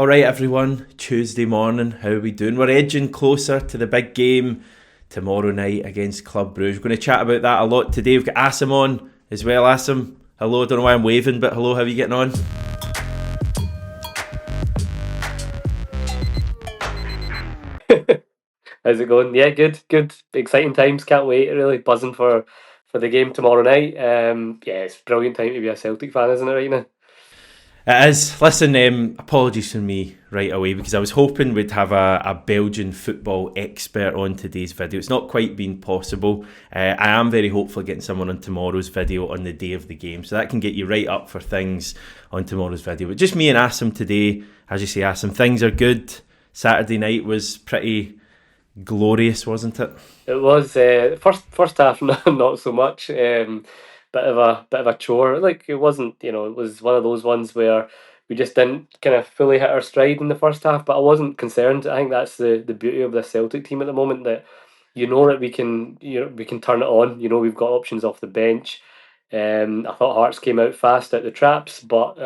All right, everyone. Tuesday morning. How are we doing? We're edging closer to the big game tomorrow night against Club Brugge. We're going to chat about that a lot today. We've got Asim on as well. Asim, hello. I don't know why I'm waving, but hello. How are you getting on? How's it going? Yeah, good, good. Exciting times. Can't wait. Really buzzing for the game tomorrow night. Yeah, it's a brilliant time to be a Celtic fan, isn't it, right now? It is. Listen, apologies for me right away because I was hoping we'd have a Belgian football expert on today's video. It's not quite been possible. I am very hopeful of getting someone on tomorrow's video on the day of the game, so that can get you right up for things on tomorrow's video. But just me and Asim today. As you say, Asim, things are good. Saturday night was pretty glorious, wasn't it? It was first half, not so much. Bit of a chore. Like it wasn't, it was one of those ones where we just didn't kind of fully hit our stride in the first half. But I wasn't concerned. I think that's the beauty of the Celtic team at the moment, that that we can turn it on. We've got options off the bench. I thought Hearts came out fast at the traps, but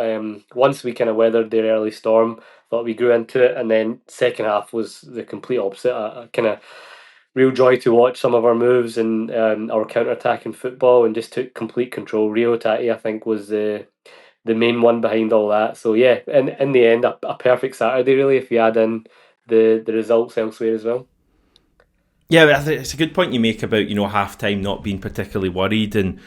once we kind of weathered their early storm, thought we grew into it, and then second half was the complete opposite. I kind of real joy to watch some of our moves and our counter attacking football, and just took complete control. Rio Tati, I think, was the main one behind all that. So yeah, in the end, a perfect Saturday really, if you add in the results elsewhere as well. Yeah, I think it's a good point you make about half time not being particularly worried, and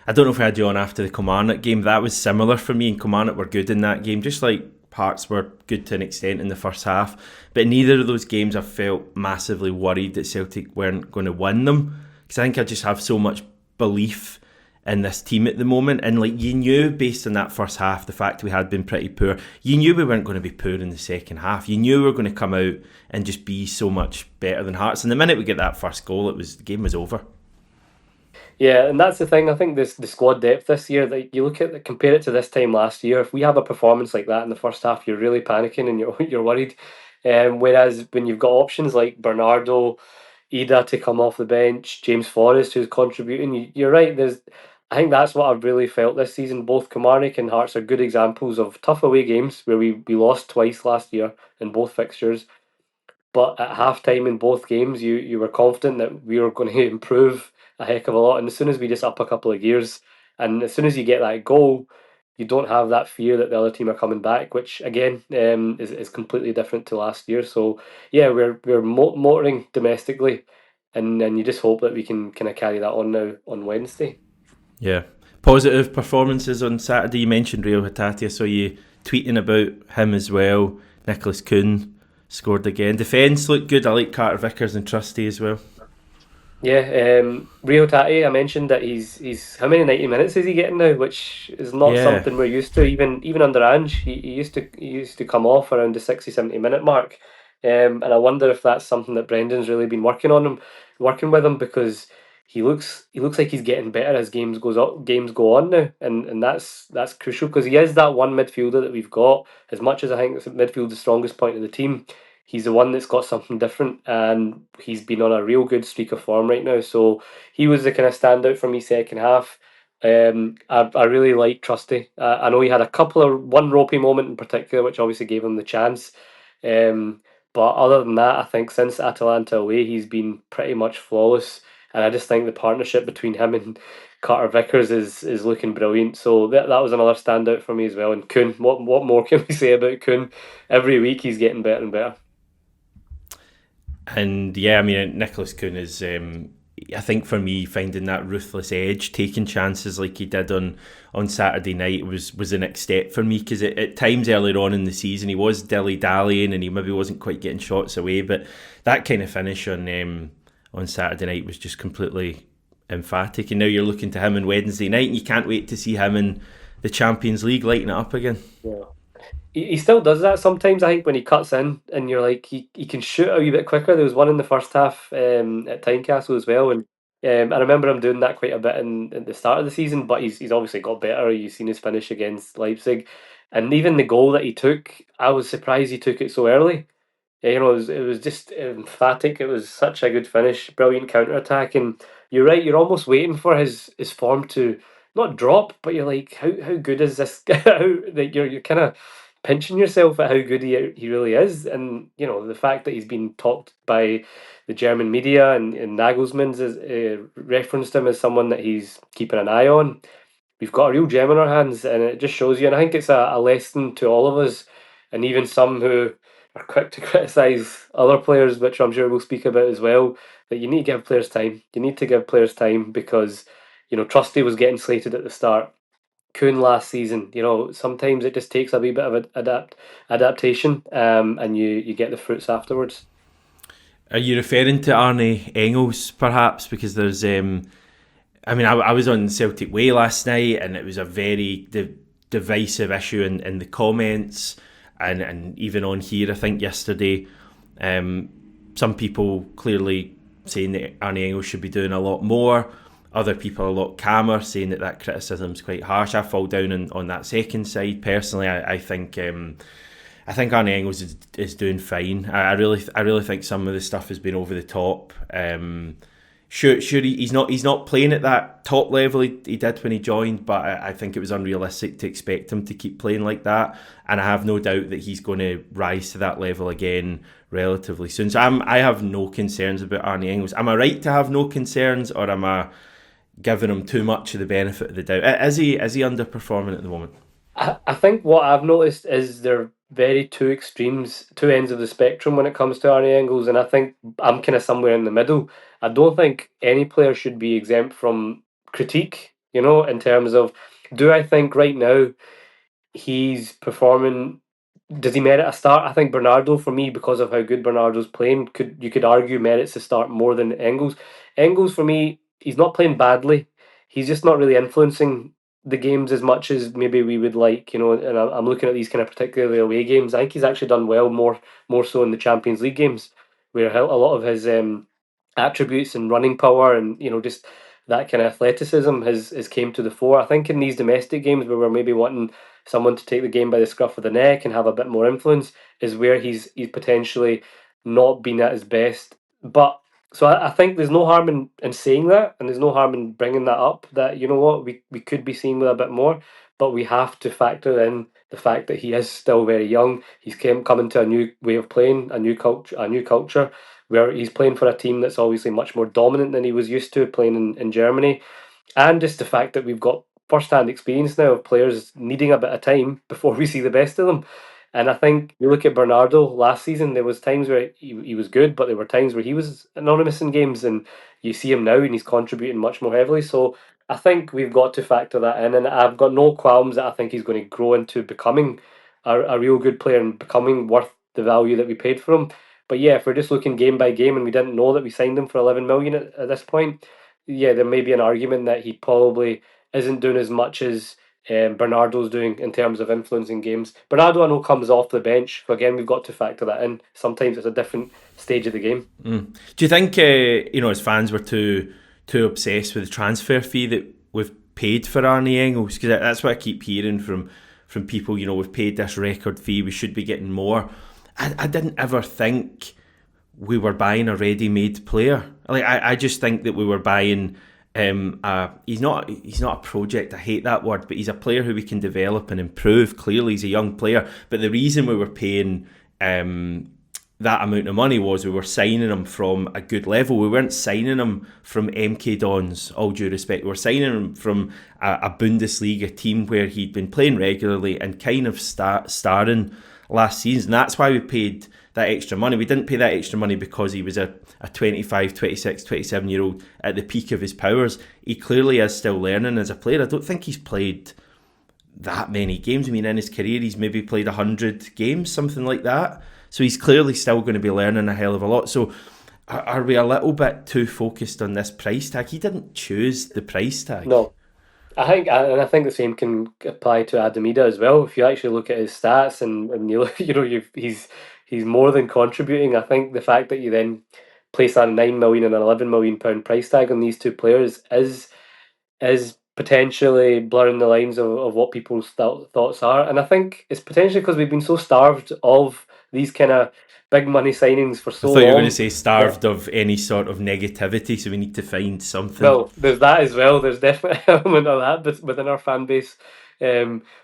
I don't know if I had you on after the Kilmarnock game. That was similar for me, and Kilmarnock were good in that game, just like Hearts were good to an extent in the first half. But in neither of those games I felt massively worried that Celtic weren't going to win them, because I think I just have so much belief in this team at the moment. And like, you knew based on that first half, the fact we had been pretty poor, you knew we weren't going to be poor in the second half. You knew we were going to come out and just be so much better than Hearts. And the minute we get that first goal, the game was over. Yeah, and that's the thing. I think the squad depth this year, like you look at compare it to this time last year. If we have a performance like that in the first half, you're really panicking and you're worried. Whereas when you've got options like Bernardo, Ida to come off the bench, James Forrest who's contributing, you're right. I think that's what I've really felt this season. Both Kilmarnock and Hearts are good examples of tough away games where we lost twice last year in both fixtures. But at half time in both games, you were confident that we were going to improve a heck of a lot. And as soon as we just up a couple of gears, and as soon as you get that goal, you don't have that fear that the other team are coming back, which again is completely different to last year. So yeah, we're motoring domestically, and you just hope that we can kind of carry that on now on Wednesday. Yeah. Positive performances on Saturday. You mentioned Rio Hatate. I saw you tweeting about him as well. Nicholas Kuhn scored again. Defence looked good. I like Carter Vickers and Trusty as well. Yeah, Rio Tati, I mentioned that he's how many 90 minutes is he getting now, which is not Yeah. something we're used to. Even under Ange, he used to come off around the 60, 70 minute mark, and I wonder if that's something that Brendan's really been working with him, because he looks like he's getting better as games go on now, and that's crucial because he is that one midfielder that we've got. As much as I think midfield's the strongest point of the team, he's the one that's got something different, and he's been on a real good streak of form right now. So he was the kind of standout for me second half. I really like Trusty. I know he had a couple of one ropey moment in particular, which obviously gave him the chance. But other than that, I think since Atalanta away, he's been pretty much flawless. And I just think the partnership between him and Carter Vickers is looking brilliant. So that was another standout for me as well. And Kuhn, what more can we say about Kuhn? Every week he's getting better and better. And yeah, I mean, Nicholas Kuhn is, I think for me, finding that ruthless edge, taking chances like he did on Saturday night was the next step for me, because at times earlier on in the season he was dilly-dallying and he maybe wasn't quite getting shots away, but that kind of finish on Saturday night was just completely emphatic. And now you're looking to him on Wednesday night and you can't wait to see him in the Champions League lighting it up again. Yeah. He still does that sometimes. I think when he cuts in, and you're like, he can shoot a wee bit quicker. There was one in the first half at Tynecastle as well, and I remember him doing that quite a bit in the start of the season. But he's obviously got better. You've seen his finish against Leipzig, and even the goal that he took, I was surprised he took it so early. It was just emphatic. It was such a good finish, brilliant counter attack, and you're right. You're almost waiting for his form to not drop, but you're like, how good is this? How, like you're kind of pinching yourself at how good he really is. And, the fact that he's been talked by the German media, and Nagelsmann's referenced him as someone that he's keeping an eye on. We've got a real gem in our hands, and it just shows you. And I think it's a lesson to all of us, and even some who are quick to criticise other players, which I'm sure we'll speak about as well, that you need to give players time. You need to give players time because, Trusty was getting slated at the start. Kuhn last season, sometimes it just takes a wee bit of adaptation, and you get the fruits afterwards. Are you referring to Arne Engels, perhaps? Because there's, I was on Celtic Way last night, and it was a very divisive issue in the comments, and even on here, I think yesterday, some people clearly saying that Arne Engels should be doing a lot more. Other people are a lot calmer, saying that criticism's quite harsh. I fall down on that second side. Personally, I think Arne Engels is doing fine. I really think some of the stuff has been over the top. Sure, he's not playing at that top level he did when he joined, but I think it was unrealistic to expect him to keep playing like that. And I have no doubt that he's going to rise to that level again relatively soon. So I have no concerns about Arne Engels. Am I right to have no concerns, or am I giving him too much of the benefit of the doubt? Is he underperforming at the moment? I think what I've noticed is they're very two extremes, two ends of the spectrum when it comes to Arne Engels, and I think I'm kind of somewhere in the middle. I don't think any player should be exempt from critique, in terms of, do I think right now he's performing? Does he merit a start? I think Bernardo, for me, because of how good Bernardo's playing, you could argue merits a start more than Engels. Engels, for me, he's not playing badly. He's just not really influencing the games as much as maybe we would like, And I'm looking at these kind of particularly away games. I think he's actually done well, more so in the Champions League games, where a lot of his attributes and running power, and just that kind of athleticism has came to the fore. I think in these domestic games where we're maybe wanting someone to take the game by the scruff of the neck and have a bit more influence, is where he's potentially not been at his best. But so I think there's no harm in saying that, and there's no harm in bringing that up, that, what, we could be seeing with a bit more, but we have to factor in the fact that he is still very young. He's come into a new way of playing, a new culture where he's playing for a team that's obviously much more dominant than he was used to playing in Germany. And just the fact that we've got first-hand experience now of players needing a bit of time before we see the best of them. And I think you look at Bernardo last season, there was times where he was good, but there were times where he was anonymous in games, and you see him now and he's contributing much more heavily. So I think we've got to factor that in, and I've got no qualms that I think he's going to grow into becoming a real good player and becoming worth the value that we paid for him. But yeah, if we're just looking game by game and we didn't know that we signed him for 11 million at this point, yeah, there may be an argument that he probably isn't doing as much as Bernardo's doing in terms of influencing games. Bernardo, I know, comes off the bench. So again, we've got to factor that in. Sometimes it's a different stage of the game. Do you think, as fans were too obsessed with the transfer fee that we've paid for Arne Engels? Because that's what I keep hearing from people. We've paid this record fee, we should be getting more. I didn't ever think we were buying a ready-made player. Like I just think that we were buying. He's not a project. I hate that word, but he's a player who we can develop and improve. Clearly, he's a young player. But the reason we were paying that amount of money was we were signing him from a good level. We weren't signing him from MK Dons, all due respect. We were signing him from a Bundesliga team where he'd been playing regularly and kind of starring last season. That's why we paid that extra money. We didn't pay that extra money because he was a 25, 26, 27-year-old at the peak of his powers. He clearly is still learning as a player. I don't think he's played that many games. I mean, in his career, he's maybe played 100 games, something like that. So he's clearly still going to be learning a hell of a lot. So are we a little bit too focused on this price tag? He didn't choose the price tag. No. I think the same can apply to Adamida as well. If you actually look at his stats and you look, he's more than contributing. I think the fact that you then place a 9 million and an 11 million pound price tag on these two players is potentially blurring the lines of what people's thoughts are. And I think it's potentially because we've been so starved of these kind of big money signings for so long. I thought you were going to say starved of any sort of negativity, so we need to find something. Well, there's that as well. There's definitely an element of that within our fan base.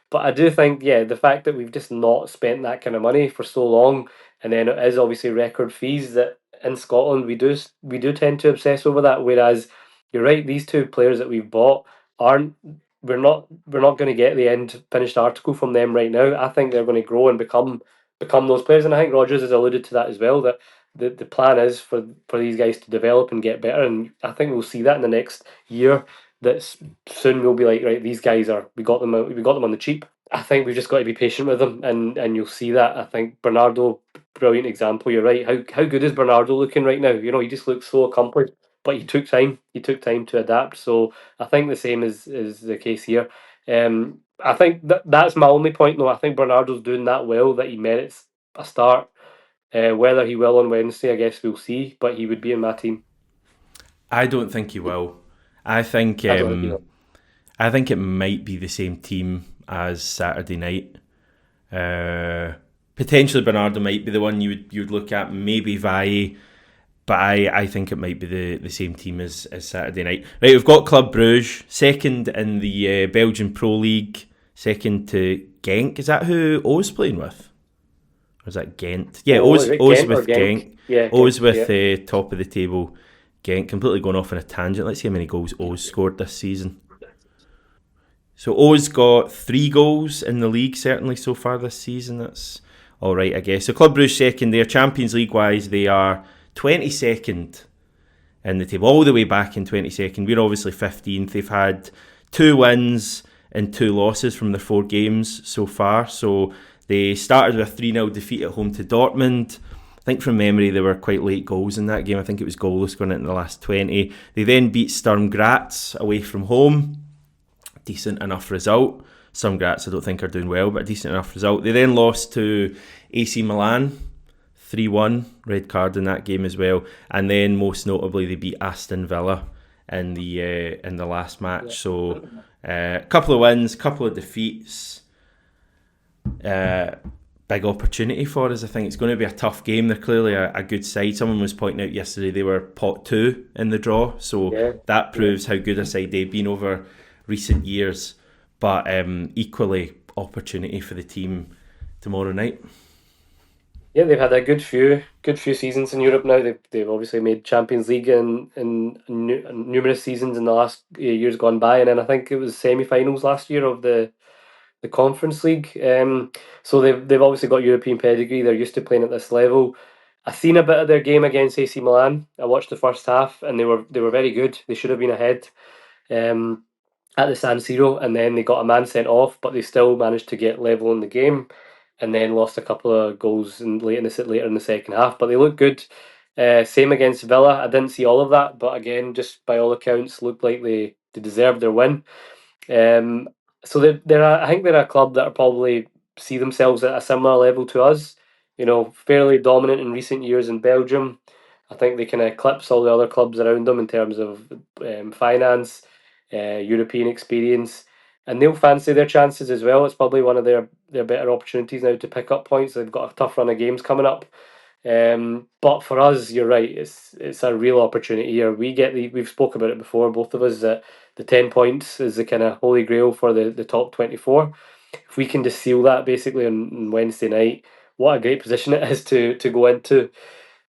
But I do think, yeah, the fact that we've just not spent that kind of money for so long, and then it is obviously record fees that in Scotland we do tend to obsess over that. Whereas you're right, these two players that we've bought aren't. We're not going to get the end finished article from them right now. I think they're going to grow and become those players, and I think Rogers has alluded to that as well. That the plan is for these guys to develop and get better, and I think we'll see that in the next year. That's soon we'll be like, right, these guys are we got them on the cheap. I think we've just got to be patient with them, and you'll see that. I think Bernardo, brilliant example. You're right. How good is Bernardo looking right now? He just looks so accomplished, but he took time. He took time to adapt. So I think the same is the case here. I think that's my only point, though. I think Bernardo's doing that well that he merits a start. Whether he will on Wednesday, I guess we'll see. But he would be in my team. I don't think he will. I think I don't think he will. I think it might be the same team as Saturday night. Potentially Bernardo might be the one you would look at, maybe Valle, but I think it might be the same team as Saturday night. Right, we've got Club Brugge, second in the Belgian Pro League, second to Genk. Is that who O's playing with? Or is that Ghent? Yeah, Is it O's Ghent or with Genk? Genk. Yeah, O's Genk. with Yeah. top of the table. Genk completely going off on a tangent. Let's see how many goals O's scored this season. So O's got 3 goals in the league, certainly so far this season. That's all right, I guess. So Club Brugge second there. Champions League wise, they are 22nd in the table, all the way back in 22nd. We're obviously 15th. They've had 2 wins and 2 losses from their 4 games so far. So they started with a 3-0 defeat at home to Dortmund. I think from memory they were quite late goals in that game. I think it was goalless going into the last 20. They then beat Sturm Graz away from home. Decent enough result. Some Graz I don't think are doing well, but a decent enough result. They then lost to AC Milan 3-1, red card in that game as well. And then most notably they beat Aston Villa in the last match. Yeah. So a couple of wins, couple of defeats. Big opportunity for us. I think it's going to be a tough game. They're clearly a good side. Someone was pointing out yesterday they were pot 2 in the draw, so Yeah. that proves how good a side they've been over recent years. But equally opportunity for the team tomorrow night. Yeah, they've had a good few seasons in Europe now. They've obviously made Champions League in numerous seasons in the last years gone by, and then I think it was semi-finals last year of the Conference League. So they've obviously got European pedigree. They're used to playing at this level. I seen a bit of their game against AC Milan. I watched the first half, and they were very good. They should have been ahead. Um, at the San Siro, and then they got a man sent off, but they still managed to get level in the game, and then lost a couple of goals later in the second half. But they look good. Same against Villa. I didn't see all of that, but again, just by all accounts, looked like they deserved their win. Um, so I think they're a club that are probably see themselves at a similar level to us. Fairly dominant in recent years in Belgium. I think they can eclipse all the other clubs around them in terms of finance, European experience, and they'll fancy their chances as well. It's probably one of their better opportunities now to pick up points. They've got a tough run of games coming up. But for us, you're right. It's a real opportunity here. We've spoke about it before, both of us, that the 10 points is the kind of holy grail for the top 24. If we can just seal that basically on Wednesday night, what a great position it is to go into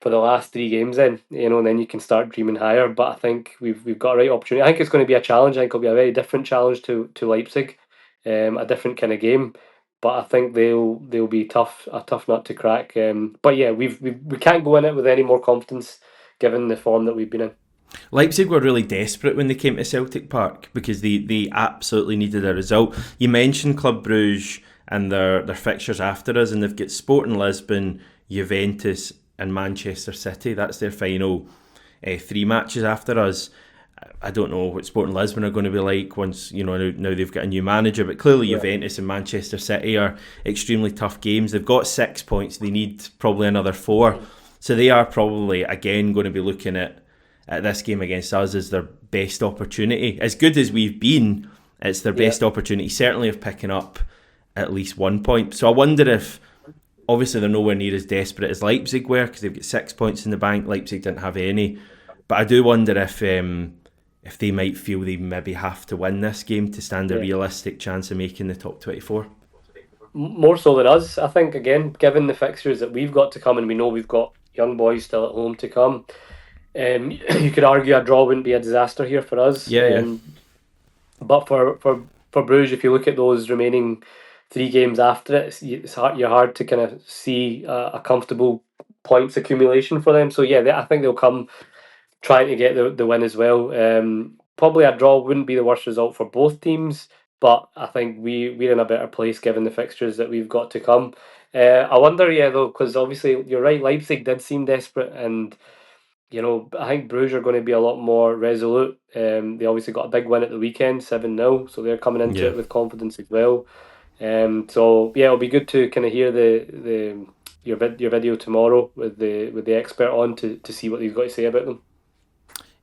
for the last 3 games. And then you can start dreaming higher. But I think we've got a right opportunity. I think it's going to be a challenge. I think it'll be a very different challenge to Leipzig, a different kind of game. But I think they'll be a tough nut to crack. But yeah, we can't go in it with any more confidence given the form that we've been in. Leipzig were really desperate when they came to Celtic Park because they absolutely needed a result. You mentioned Club Brugge and their fixtures after us, and they've got Sporting Lisbon, Juventus and Manchester City. That's their final 3 matches after us. I don't know what Sporting Lisbon are going to be like once now they've got a new manager, but clearly Juventus and Manchester City are extremely tough games. They've got 6 points. They need probably another 4. So they are probably again going to be looking at this game against us as their best opportunity. As good as we've been, it's their best opportunity, certainly of picking up at least 1 point. So I wonder if, obviously they're nowhere near as desperate as Leipzig were because they've got 6 points in the bank. Leipzig didn't have any. But I do wonder if if they might feel they maybe have to win this game to stand a Yeah. realistic chance of making the top 24. More so than us, I think. Again, given the fixtures that we've got to come, and we know we've got young boys still at home to come. You could argue a draw wouldn't be a disaster here for us. Yeah, yeah. But for Bruges, if you look at those remaining 3 games after it, it's hard. You're hard to kind of see a comfortable points accumulation for them. So yeah, I think they'll come trying to get the win as well. Probably a draw wouldn't be the worst result for both teams, but I think we're in a better place given the fixtures that we've got to come. I wonder, yeah, though, because obviously you're right. Leipzig did seem desperate, and I think Bruges are going to be a lot more resolute. They obviously got a big win at the weekend, 7-0, so they're coming into Yeah. it with confidence as well. So yeah, it'll be good to kind of hear your video tomorrow with the expert on to see what he's got to say about them.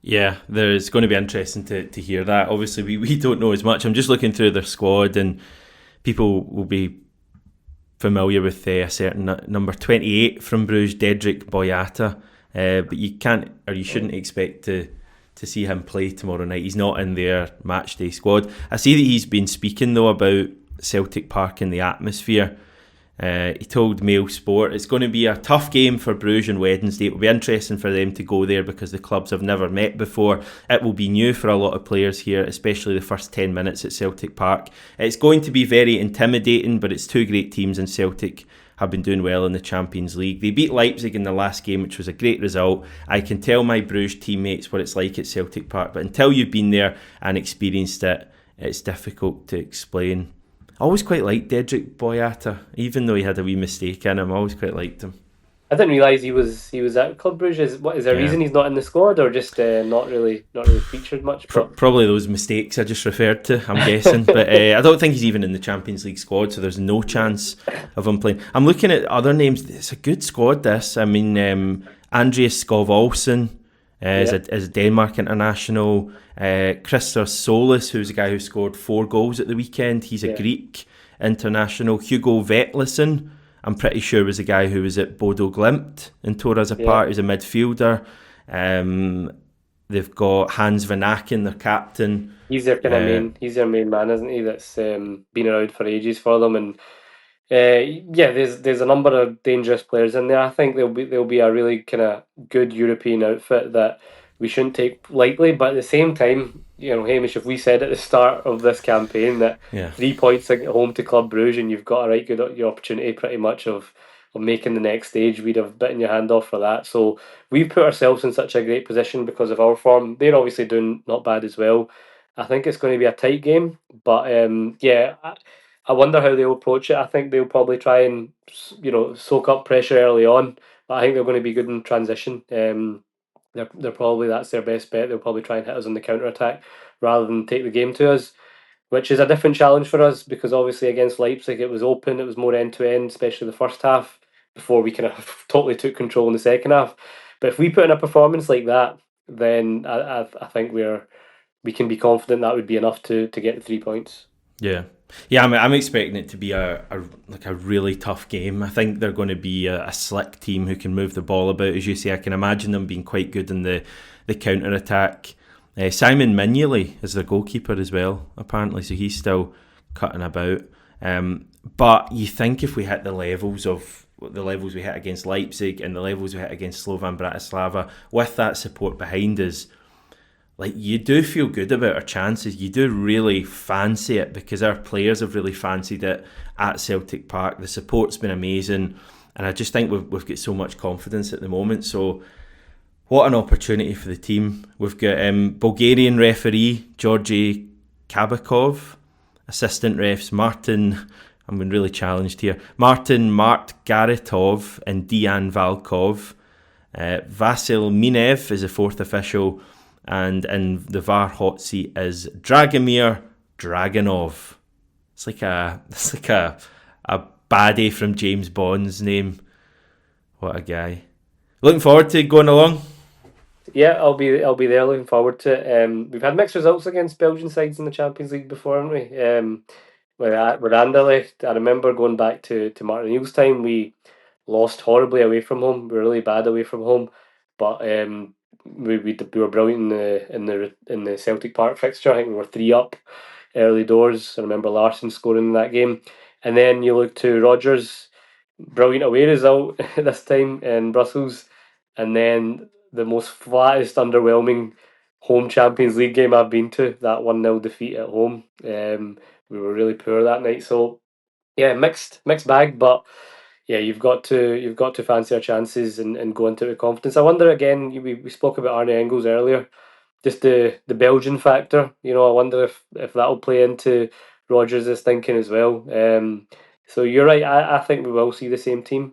Yeah, there's going to be interesting to hear that. Obviously, we don't know as much. I'm just looking through their squad, and people will be familiar with a certain number 28 from Bruges, Dedryck Boyata. But you can't, or you shouldn't expect to see him play tomorrow night. He's not in their match day squad. I see that he's been speaking though about Celtic Park and the atmosphere. He told Mail Sport it's going to be a tough game for Bruges on Wednesday. It will be interesting for them to go there because the clubs have never met before. It will be new for a lot of players here, especially the first 10 minutes at Celtic Park. It's going to be very intimidating, but it's two great teams, and Celtic have been doing well in the Champions League. They beat Leipzig in the last game, which was a great result. I can tell my Bruges teammates what it's like at Celtic Park, but until you've been there and experienced it, it's difficult to explain. I always quite liked Dedryck Boyata, even though he had a wee mistake in him. I always quite liked him. I didn't realise he was at Club Brugge. Is there a Yeah, reason he's not in the squad, or just not really featured much? But probably those mistakes I just referred to, I'm guessing. But I don't think he's even in the Champions League squad, so there's no chance of him playing. I'm looking at other names. It's a good squad, this. I mean, Andreas Skov Olsen is a Denmark international. Christos Solis, who's a guy who scored 4 goals at the weekend. He's a Greek international. Hugo Vetlesen, I'm pretty sure, was a guy who was at Bodo Glimt and tore us apart. He's a midfielder. They've got Hans Van Aken, their captain. he's their kind of he's their main man, isn't he? That's been around for ages for them, and there's a number of dangerous players in there. I think they'll be a really kind of good European outfit that we shouldn't take lightly. But at the same time, Hamish, if we said at the start of this campaign that Yeah. 3 points at home to Club Brugge and you've got a right good your opportunity pretty much of making the next stage, we'd have bitten your hand off for that. So we've put ourselves in such a great position because of our form. They're obviously doing not bad as well. I think it's going to be a tight game, but I wonder how they'll approach it. I think they'll probably try and soak up pressure early on, but I think they're going to be good in transition. They're probably that's their best bet. They'll probably try and hit us on the counter attack rather than take the game to us, which is a different challenge for us because obviously against Leipzig it was open, it was more end to end, especially the first half before we kind of totally took control in the second half. But if we put in a performance like that, then I think we can be confident that would be enough to get the 3 points. Yeah. Yeah, I'm expecting it to be a really tough game. I think they're going to be a slick team who can move the ball about. As you say, I can imagine them being quite good in the counter attack. Simon Mignolet is their goalkeeper as well, apparently, so he's still cutting about. But you think if we hit the levels we hit against Leipzig and the levels we hit against Slovan Bratislava, with that support behind us, like, you do feel good about our chances. You do really fancy it because our players have really fancied it at Celtic Park. The support's been amazing, and I just think we've got so much confidence at the moment. So what an opportunity for the team. We've got Bulgarian referee Georgi Kabakov, assistant refs Martin, I'm being really challenged here, Martin Martgaritov and Dejan Valkov. Vasil Minev is the fourth official, and in the VAR hot seat is Dragomir Dragonov. It's like a baddie from James Bond's name. What a guy. Looking forward to going along. Yeah, I'll be there. Looking forward to it. We've had mixed results against Belgian sides in the Champions League before, haven't we? With Anderlecht, I remember going back to Martin O'Neill's time. We lost horribly away from home. We were really bad away from home, but we were brilliant in the Celtic Park fixture. I think we were 3 up early doors. I remember Larsson scoring in that game. And then you look to Rodgers, brilliant away result this time in Brussels, and then the most flattest, underwhelming home Champions League game I've been to. That 1-0 defeat at home. We were really poor that night. So yeah, mixed bag, but yeah, you've got to fancy our chances and go into it with confidence. I wonder again. We spoke about Arne Engels earlier. Just the Belgian factor. I wonder if that'll play into Rodgers' thinking as well. So you're right. I think we will see the same team.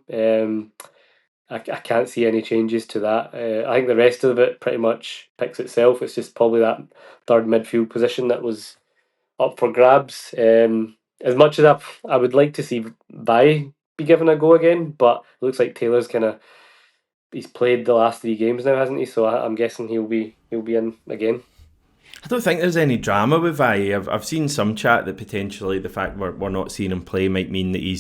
I can't see any changes to that. I think the rest of it pretty much picks itself. It's just probably that third midfield position that was up for grabs. As much as I would like to see Vi be given a go again, but it looks like Taylor's he's played the last 3 games now, hasn't he? So I'm guessing he'll be in again. I don't think there's any drama with Vi. I've seen some chat that potentially the fact we're not seeing him play might mean that he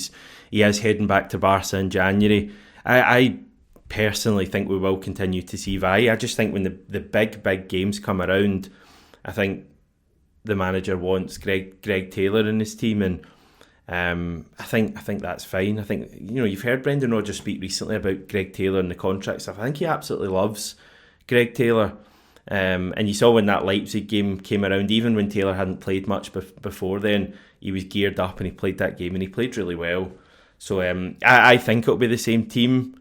is heading back to Barca in January. I personally think we will continue to see Vi. I just think when the big games come around, I think the manager wants Greg Taylor in his team, and I think that's fine. I think you've heard Brendan Rodgers speak recently about Greg Taylor and the contract stuff. I think he absolutely loves Greg Taylor. And you saw when that Leipzig game came around, even when Taylor hadn't played much before then, he was geared up and he played that game and he played really well. So I think it'll be the same team,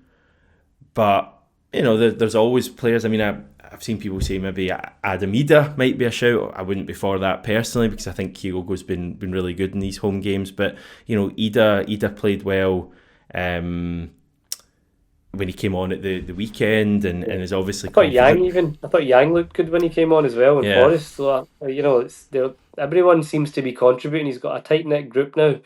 but there's always players. I mean, I've seen people say maybe Adam Ida might be a shout. I wouldn't be for that personally because I think Kyogo's been really good in these home games. But Ida played well when he came on at the weekend and is obviously. I thought Yang looked good when he came on as well in Forest. So everyone seems to be contributing. He's got a tight knit group now.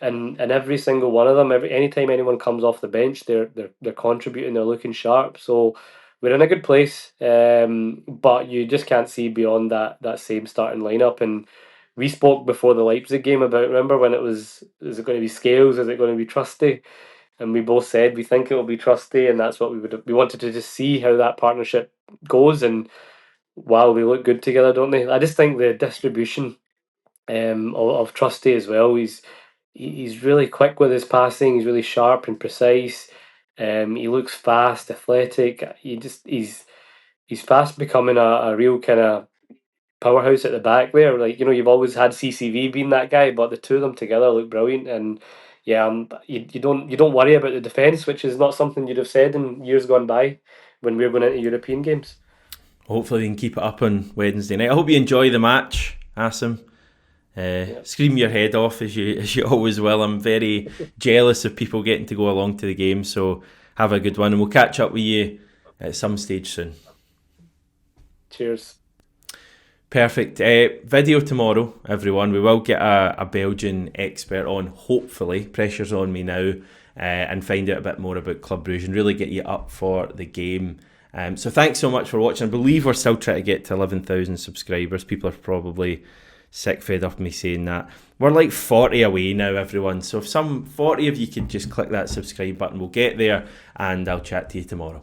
And every single one of them, anytime anyone comes off the bench, they're contributing, they're looking sharp. So we're in a good place, but you just can't see beyond that same starting lineup. And we spoke before the Leipzig game about, remember when is it going to be Scales, is it going to be Trusty? And we both said we think it will be Trusty, and that's what we wanted to just see how that partnership goes. And wow, they look good together, don't they? I just think the distribution of Trusty as well. He's really quick with his passing. He's really sharp and precise. He looks fast, athletic. He's fast becoming a real kind of powerhouse at the back there. Like you've always had CCV being that guy, but the two of them together look brilliant. And yeah, you don't worry about the defence, which is not something you'd have said in years gone by when we were going into European games. Hopefully, we can keep it up on Wednesday night. I hope you enjoy the match, Asim. Scream your head off as you always will. I'm very jealous of people getting to go along to the game, so have a good one and we'll catch up with you at some stage soon. Cheers. Perfect. Video tomorrow, everyone. We will get a Belgian expert on, hopefully. Pressure's on me now, and find out a bit more about Club Brugge and really get you up for the game. So thanks so much for watching. I believe we're still trying to get to 11,000 subscribers. People are probably fed up of me saying that. We're like 40 away now, everyone. So if some 40 of you could just click that subscribe button, we'll get there and I'll chat to you tomorrow.